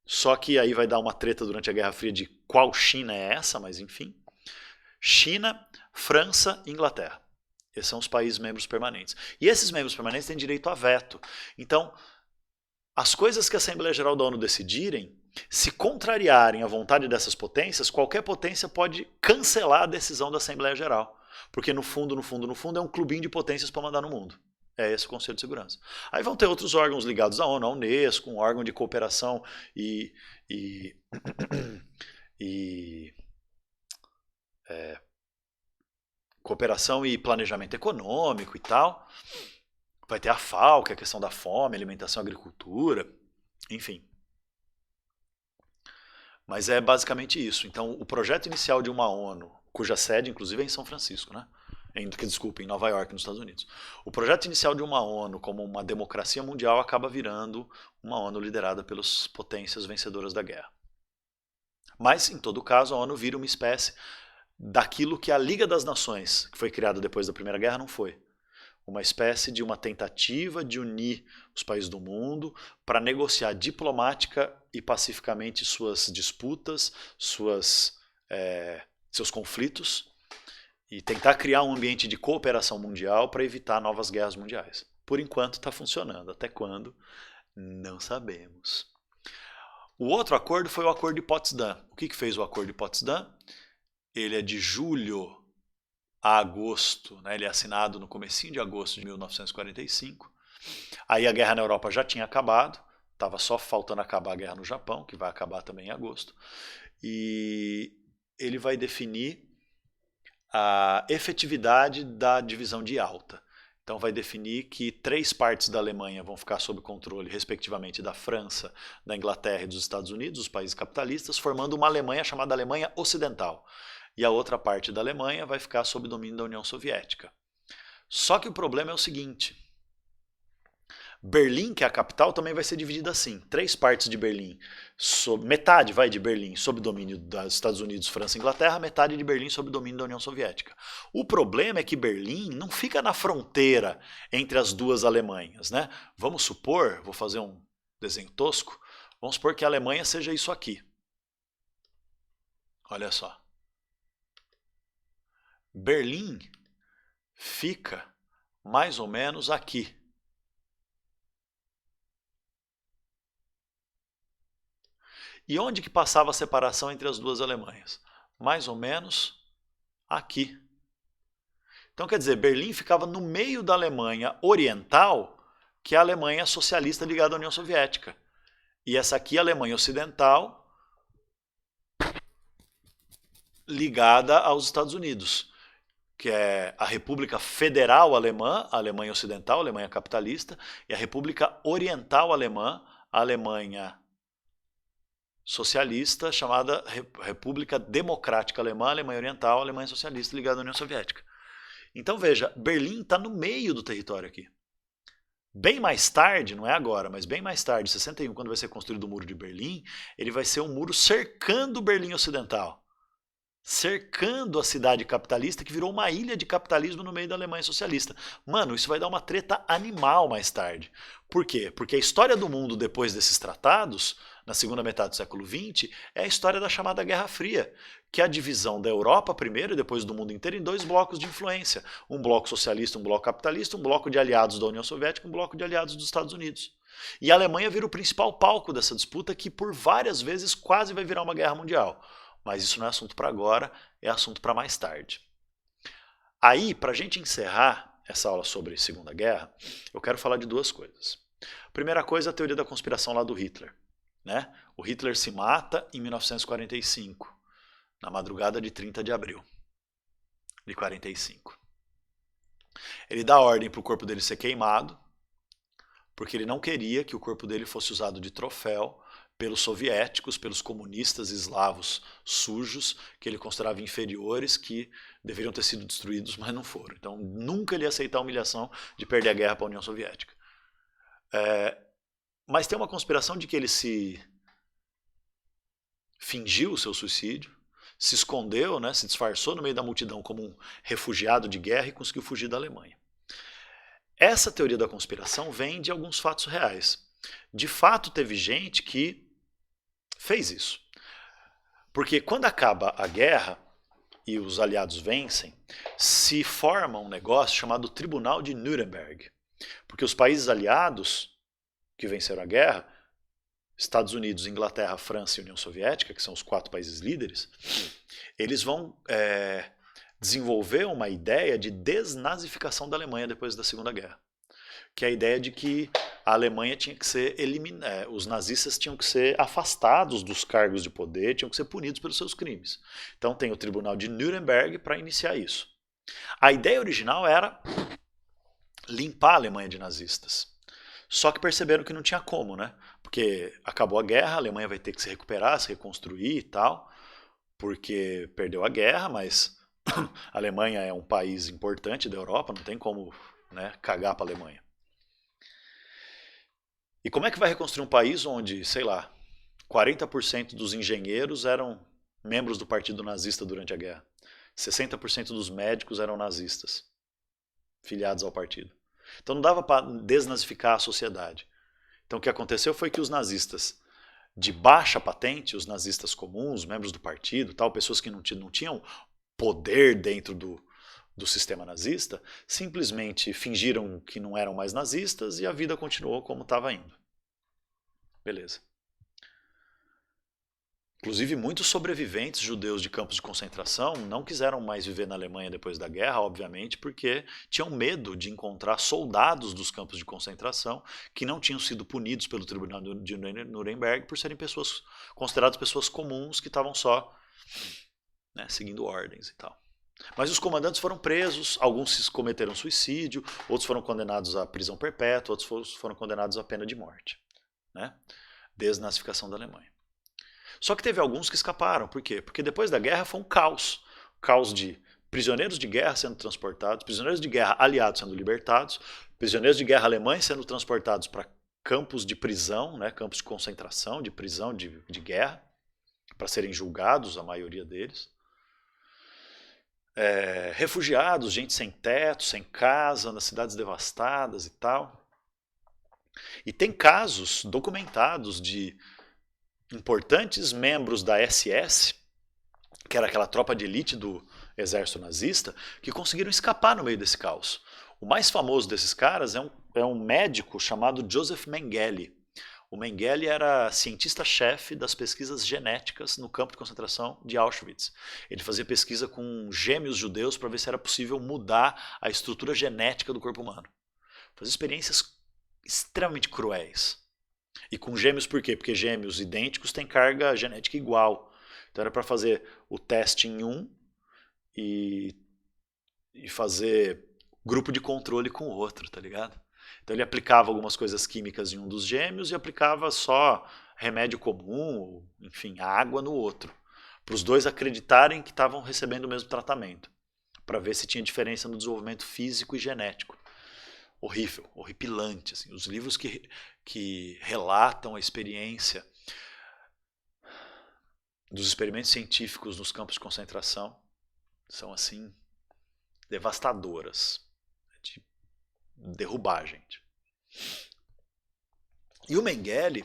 só que aí vai dar uma treta durante a Guerra Fria de qual China é essa, mas enfim, China, França e Inglaterra. Esses são os países membros permanentes. E esses membros permanentes têm direito a veto. Então, as coisas que a Assembleia Geral da ONU decidirem, se contrariarem a vontade dessas potências, qualquer potência pode cancelar a decisão da Assembleia Geral. Porque no fundo é um clubinho de potências para mandar no mundo. É esse o Conselho de Segurança. Aí vão ter outros órgãos ligados à ONU, a Unesco, um órgão de cooperação cooperação e planejamento econômico e tal. Vai ter a FAO, que é a questão da fome, alimentação e agricultura, enfim. Mas é basicamente isso. Então, o projeto inicial de uma ONU, cuja sede, inclusive, é em São Francisco, né? Desculpa, em Nova York, nos Estados Unidos. O projeto inicial de uma ONU como uma democracia mundial acaba virando uma ONU liderada pelas potências vencedoras da guerra. Mas, em todo caso, a ONU vira uma espécie daquilo que a Liga das Nações, que foi criada depois da Primeira Guerra, não foi. Uma espécie de uma tentativa de unir os países do mundo para negociar diplomática e pacificamente suas disputas, seus conflitos, e tentar criar um ambiente de cooperação mundial para evitar novas guerras mundiais. Por enquanto está funcionando. Até quando? Não sabemos. O outro acordo foi o Acordo de Potsdam. O que fez o Acordo de Potsdam? Ele é de julho a agosto, né? Ele é assinado no comecinho de agosto de 1945. Aí a guerra na Europa já tinha acabado, estava só faltando acabar a guerra no Japão, que vai acabar também em agosto. E ele vai definir a efetividade da divisão de Yalta. Então vai definir que 3 partes da Alemanha vão ficar sob controle, respectivamente, da França, da Inglaterra e dos Estados Unidos, os países capitalistas, formando uma Alemanha chamada Alemanha Ocidental. E a outra parte da Alemanha vai ficar sob domínio da União Soviética. Só que o problema é o seguinte: Berlim, que é a capital, também vai ser dividida assim. 3 partes de Berlim, metade de Berlim sob domínio dos Estados Unidos, França e Inglaterra, metade de Berlim sob domínio da União Soviética. O problema é que Berlim não fica na fronteira entre as duas Alemanhas, né? Vamos supor, vou fazer um desenho tosco, vamos supor que a Alemanha seja isso aqui. Olha só. Berlim fica mais ou menos aqui. E onde que passava a separação entre as duas Alemanhas? Mais ou menos aqui. Então quer dizer, Berlim ficava no meio da Alemanha Oriental, que é a Alemanha socialista ligada à União Soviética. E essa aqui é a Alemanha Ocidental, ligada aos Estados Unidos, que é a República Federal Alemã, a Alemanha Ocidental, a Alemanha capitalista, e a República Oriental Alemã, a Alemanha socialista, chamada República Democrática Alemã, Alemanha Oriental, Alemanha Socialista, ligada à União Soviética. Então veja, Berlim está no meio do território aqui. Bem mais tarde, não é agora, mas bem mais tarde, em 61, quando vai ser construído o Muro de Berlim, ele vai ser um muro cercando Berlim Ocidental. Cercando a cidade capitalista, que virou uma ilha de capitalismo no meio da Alemanha socialista. Mano, isso vai dar uma treta animal mais tarde. Por quê? Porque a história do mundo depois desses tratados, na segunda metade do século XX, é a história da chamada Guerra Fria, que é a divisão da Europa primeiro e depois do mundo inteiro em 2 blocos de influência. Um bloco socialista, um bloco capitalista, um bloco de aliados da União Soviética, um bloco de aliados dos Estados Unidos. E a Alemanha vira o principal palco dessa disputa, que por várias vezes quase vai virar uma guerra mundial. Mas isso não é assunto para agora, é assunto para mais tarde. Aí, para a gente encerrar essa aula sobre Segunda Guerra, eu quero falar de 2 coisas. A primeira coisa é a teoria da conspiração lá do Hitler. Né? O Hitler se mata em 1945, na madrugada de 30 de abril de 45. Ele dá ordem para o corpo dele ser queimado, porque ele não queria que o corpo dele fosse usado de troféu pelos soviéticos, pelos comunistas eslavos sujos, que ele considerava inferiores, que deveriam ter sido destruídos, mas não foram. Então nunca ele ia aceitar a humilhação de perder a guerra para a União Soviética. Mas tem uma conspiração de que ele se fingiu o seu suicídio, se escondeu, né, se disfarçou no meio da multidão como um refugiado de guerra e conseguiu fugir da Alemanha. Essa teoria da conspiração vem de alguns fatos reais. De fato, teve gente que fez isso. Porque quando acaba a guerra e os aliados vencem, se forma um negócio chamado Tribunal de Nuremberg. Porque os países aliados que venceram a guerra, Estados Unidos, Inglaterra, França e União Soviética, que são os 4 países líderes, eles vão desenvolver uma ideia de desnazificação da Alemanha depois da Segunda Guerra. Que é a ideia de que a Alemanha tinha que ser eliminada, os nazistas tinham que ser afastados dos cargos de poder, tinham que ser punidos pelos seus crimes. Então tem o Tribunal de Nuremberg para iniciar isso. A ideia original era limpar a Alemanha de nazistas. Só que perceberam que não tinha como, né? Porque acabou a guerra, a Alemanha vai ter que se recuperar, se reconstruir e tal, porque perdeu a guerra, mas a Alemanha é um país importante da Europa, não tem como, né, cagar para a Alemanha. E como é que vai reconstruir um país onde, sei lá, 40% dos engenheiros eram membros do partido nazista durante a guerra? 60% dos médicos eram nazistas, filiados ao partido. Então não dava para desnazificar a sociedade. Então o que aconteceu foi que os nazistas de baixa patente, os nazistas comuns, membros do partido, tal, pessoas que não tinham poder dentro do sistema nazista, simplesmente fingiram que não eram mais nazistas e a vida continuou como estava indo. Beleza. Inclusive, muitos sobreviventes judeus de campos de concentração não quiseram mais viver na Alemanha depois da guerra, obviamente, porque tinham medo de encontrar soldados dos campos de concentração que não tinham sido punidos pelo Tribunal de Nuremberg por serem consideradas pessoas comuns que estavam só, né, seguindo ordens e tal. Mas os comandantes foram presos, alguns cometeram suicídio, outros foram condenados à prisão perpétua, outros foram condenados à pena de morte. Né? Desnazificação da Alemanha. Só que teve alguns que escaparam. Por quê? Porque depois da guerra foi um caos. Caos de prisioneiros de guerra sendo transportados, prisioneiros de guerra aliados sendo libertados, prisioneiros de guerra alemães sendo transportados para campos de prisão, né, campos de concentração, de prisão de guerra, para serem julgados, a maioria deles. Refugiados, gente sem teto, sem casa, nas cidades devastadas e tal. E tem casos documentados de importantes membros da SS, que era aquela tropa de elite do exército nazista, que conseguiram escapar no meio desse caos. O mais famoso desses caras é um médico chamado Joseph Mengele. O Mengele era cientista-chefe das pesquisas genéticas no campo de concentração de Auschwitz. Ele fazia pesquisa com gêmeos judeus para ver se era possível mudar a estrutura genética do corpo humano. Fazia experiências extremamente cruéis. E com gêmeos por quê? Porque gêmeos idênticos têm carga genética igual. Então era para fazer o teste em um e fazer grupo de controle com o outro, tá ligado? Então ele aplicava algumas coisas químicas em um dos gêmeos e aplicava só remédio comum, enfim, água no outro. Para os dois acreditarem que estavam recebendo o mesmo tratamento. Para ver se tinha diferença no desenvolvimento físico e genético. Horrível, horripilante. Assim. Os livros que relatam a experiência dos experimentos científicos nos campos de concentração são assim devastadoras, de derrubar a gente. E o Mengele,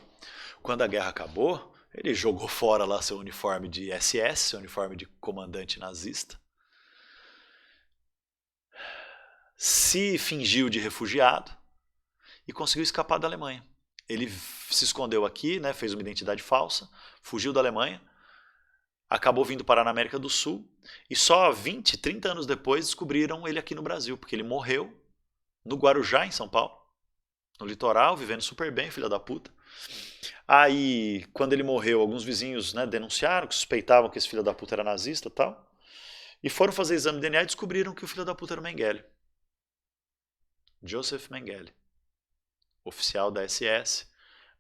quando a guerra acabou, ele jogou fora lá seu uniforme de SS, seu uniforme de comandante nazista, se fingiu de refugiado e conseguiu escapar da Alemanha. Ele se escondeu aqui, né, fez uma identidade falsa, fugiu da Alemanha, acabou vindo parar na América do Sul e só 20, 30 anos depois descobriram ele aqui no Brasil, porque ele morreu no Guarujá, em São Paulo, no litoral, vivendo super bem, filha da puta. Aí, quando ele morreu, alguns vizinhos, né, denunciaram, que suspeitavam que esse filho da puta era nazista e tal, e foram fazer exame de DNA e descobriram que o filho da puta era o Mengele. Joseph Mengele, oficial da SS,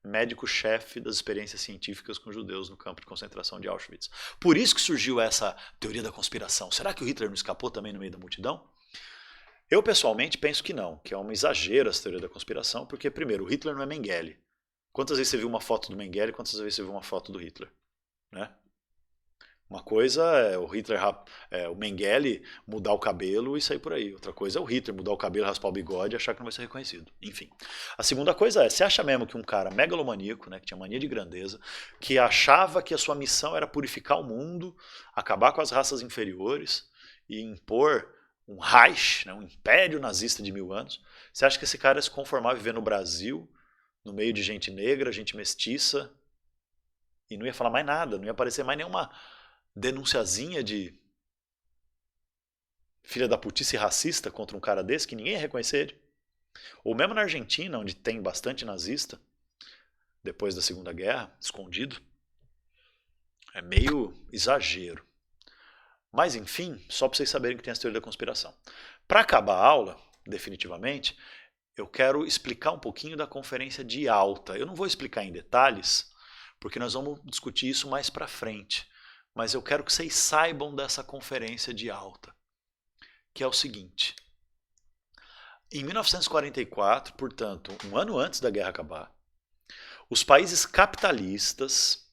médico-chefe das experiências científicas com judeus no campo de concentração de Auschwitz. Por isso que surgiu essa teoria da conspiração. Será que o Hitler não escapou também no meio da multidão? Eu, pessoalmente, penso que não, que é um exagero essa teoria da conspiração, porque, primeiro, o Hitler não é Mengele. Quantas vezes você viu uma foto do Mengele, quantas vezes você viu uma foto do Hitler? Né? Uma coisa é o Mengele mudar o cabelo e sair por aí. Outra coisa é o Hitler mudar o cabelo, raspar o bigode e achar que não vai ser reconhecido. Enfim. A segunda coisa é, você acha mesmo que um cara megalomaníaco, né, que tinha mania de grandeza, que achava que a sua missão era purificar o mundo, acabar com as raças inferiores e impor um Reich, né, um império nazista de 1000 anos, você acha que esse cara ia se conformar a viver no Brasil, no meio de gente negra, gente mestiça, e não ia falar mais nada, não ia aparecer mais nenhuma denunciazinha de filha da putice racista contra um cara desse que ninguém ia reconhecer ele? Ou mesmo na Argentina, onde tem bastante nazista, depois da Segunda Guerra, escondido, é meio exagero. Mas enfim, só para vocês saberem que tem essa teoria da conspiração. Para acabar a aula, definitivamente, eu quero explicar um pouquinho da Conferência de Alta. Eu não vou explicar em detalhes, porque nós vamos discutir isso mais para frente. Mas eu quero que vocês saibam dessa Conferência de Alta, que é o seguinte. Em 1944, portanto, um ano antes da guerra acabar, os países capitalistas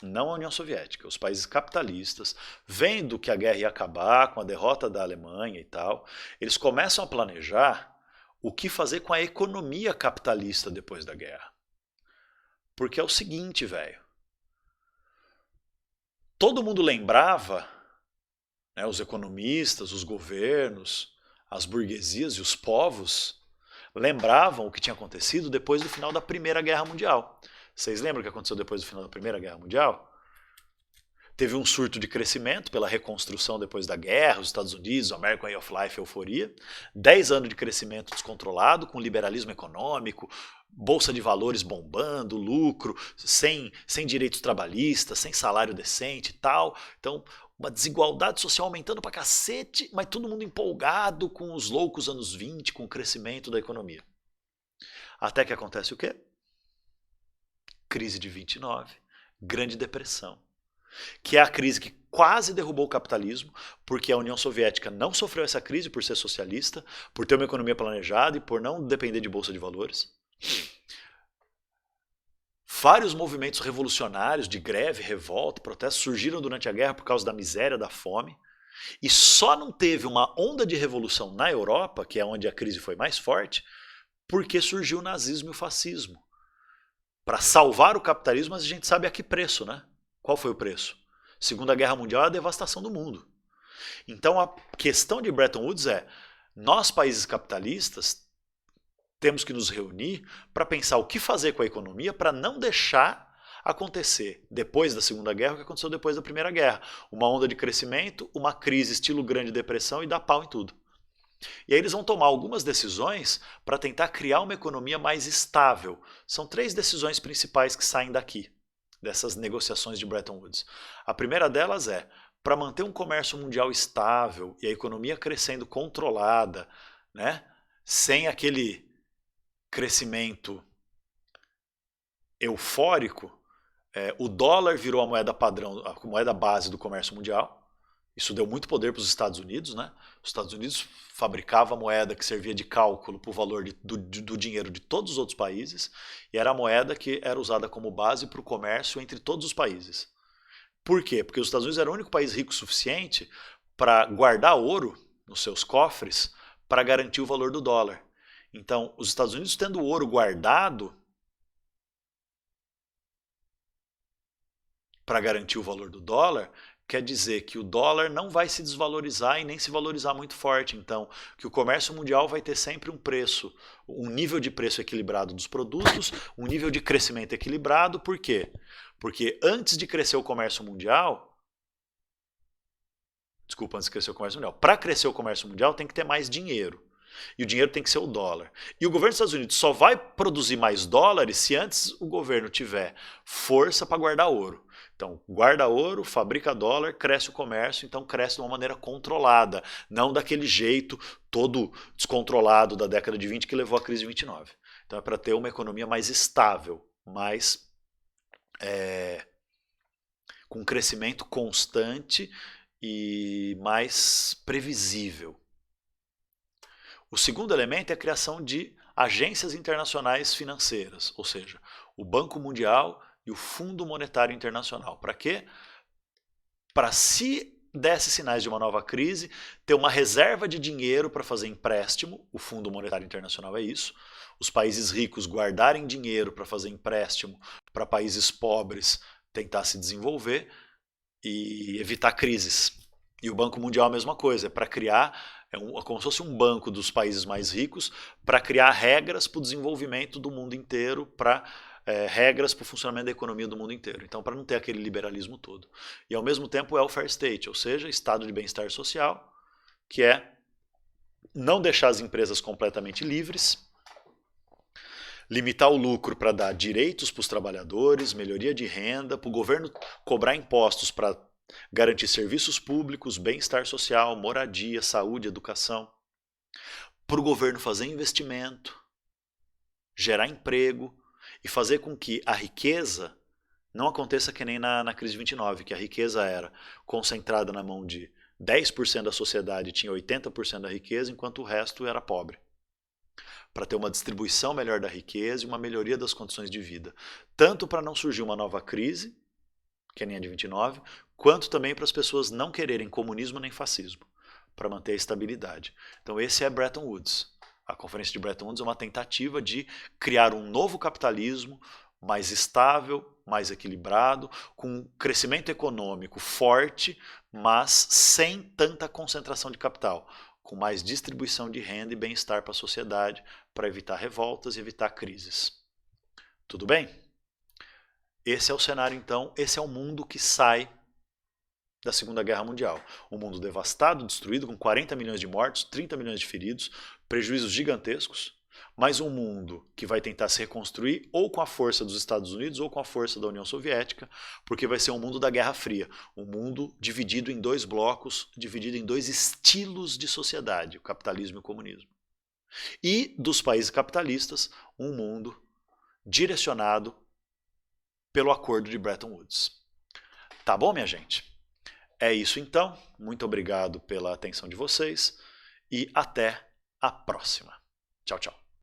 não a União Soviética, os países capitalistas, vendo que a guerra ia acabar com a derrota da Alemanha e tal, eles começam a planejar o que fazer com a economia capitalista depois da guerra. Porque é o seguinte, velho, todo mundo lembrava, né, os economistas, os governos, as burguesias e os povos lembravam o que tinha acontecido depois do final da Primeira Guerra Mundial. Vocês lembram o que aconteceu depois do final da Primeira Guerra Mundial? Teve um surto de crescimento pela reconstrução depois da guerra, os Estados Unidos, American Way of Life, euforia. 10 anos de crescimento descontrolado, com liberalismo econômico, bolsa de valores bombando, lucro, sem direitos trabalhistas, sem salário decente e tal. Então, uma desigualdade social aumentando pra cacete, mas todo mundo empolgado com os loucos anos 20, com o crescimento da economia. Até que acontece o quê? Crise de 29, Grande Depressão, que é a crise que quase derrubou o capitalismo, porque a União Soviética não sofreu essa crise por ser socialista, por ter uma economia planejada e por não depender de bolsa de valores. Vários movimentos revolucionários de greve, revolta, protesto surgiram durante a guerra por causa da miséria, da fome. E só não teve uma onda de revolução na Europa, que é onde a crise foi mais forte, porque surgiu o nazismo e o fascismo. Para salvar o capitalismo, mas a gente sabe a que preço, né? Qual foi o preço? Segunda Guerra Mundial é a devastação do mundo. Então a questão de Bretton Woods é, nós países capitalistas temos que nos reunir para pensar o que fazer com a economia para não deixar acontecer depois da Segunda Guerra o que aconteceu depois da Primeira Guerra. Uma onda de crescimento, uma crise estilo Grande Depressão e dar pau em tudo. E aí eles vão tomar algumas decisões para tentar criar uma economia mais estável. São 3 decisões principais que saem daqui, dessas negociações de Bretton Woods. A primeira delas é, para manter um comércio mundial estável e a economia crescendo controlada, né, sem aquele crescimento eufórico, o dólar virou a moeda padrão, a moeda base do comércio mundial. Isso deu muito poder para os Estados Unidos, né? Os Estados Unidos fabricava moeda que servia de cálculo para o valor do dinheiro de todos os outros países, e era a moeda que era usada como base para o comércio entre todos os países. Por quê? Porque os Estados Unidos era o único país rico o suficiente para guardar ouro nos seus cofres para garantir o valor do dólar. Então, os Estados Unidos tendo o ouro guardado para garantir o valor do dólar, quer dizer que o dólar não vai se desvalorizar e nem se valorizar muito forte. Então, que o comércio mundial vai ter sempre um preço, um nível de preço equilibrado dos produtos, um nível de crescimento equilibrado. Por quê? Porque antes de crescer o comércio mundial, para crescer o comércio mundial tem que ter mais dinheiro. E o dinheiro tem que ser o dólar. E o governo dos Estados Unidos só vai produzir mais dólares se antes o governo tiver força para guardar ouro. Então, guarda ouro, fabrica dólar, cresce o comércio, então cresce de uma maneira controlada, não daquele jeito todo descontrolado da década de 20 que levou à crise de 29. Então é para ter uma economia mais estável, mais com crescimento constante e mais previsível. O segundo elemento é a criação de agências internacionais financeiras, ou seja, o Banco Mundial e o Fundo Monetário Internacional. Para quê? Para, se desse sinais de uma nova crise, ter uma reserva de dinheiro para fazer empréstimo. O Fundo Monetário Internacional é isso. Os países ricos guardarem dinheiro para fazer empréstimo para países pobres tentar se desenvolver e evitar crises. E o Banco Mundial a mesma coisa, é para criar, como se fosse um banco dos países mais ricos, para criar regras para o desenvolvimento do mundo inteiro, para regras para o funcionamento da economia do mundo inteiro. Então, para não ter aquele liberalismo todo. E ao mesmo tempo o welfare state, ou seja, estado de bem-estar social, que é não deixar as empresas completamente livres, limitar o lucro para dar direitos para os trabalhadores, melhoria de renda, para o governo cobrar impostos para garantir serviços públicos, bem-estar social, moradia, saúde, educação. Para o governo fazer investimento, gerar emprego e fazer com que a riqueza não aconteça que nem na crise de 29, que a riqueza era concentrada na mão de 10% da sociedade, tinha 80% da riqueza, enquanto o resto era pobre. Para ter uma distribuição melhor da riqueza e uma melhoria das condições de vida. Tanto para não surgir uma nova crise, que é nem a de 29, quanto também para as pessoas não quererem comunismo nem fascismo, para manter a estabilidade. Então esse é Bretton Woods. A Conferência de Bretton Woods é uma tentativa de criar um novo capitalismo mais estável, mais equilibrado, com um crescimento econômico forte, mas sem tanta concentração de capital, com mais distribuição de renda e bem-estar para a sociedade, para evitar revoltas e evitar crises. Tudo bem? Esse é o cenário, então, esse é o mundo que sai da Segunda Guerra Mundial. Um mundo devastado, destruído, com 40 milhões de mortos, 30 milhões de feridos, prejuízos gigantescos, mas um mundo que vai tentar se reconstruir ou com a força dos Estados Unidos ou com a força da União Soviética, porque vai ser um mundo da Guerra Fria, um mundo dividido em dois blocos, dividido em dois estilos de sociedade, o capitalismo e o comunismo. E dos países capitalistas, um mundo direcionado pelo Acordo de Bretton Woods. Tá bom, minha gente? É isso então. Muito obrigado pela atenção de vocês e até a próxima. Tchau, tchau.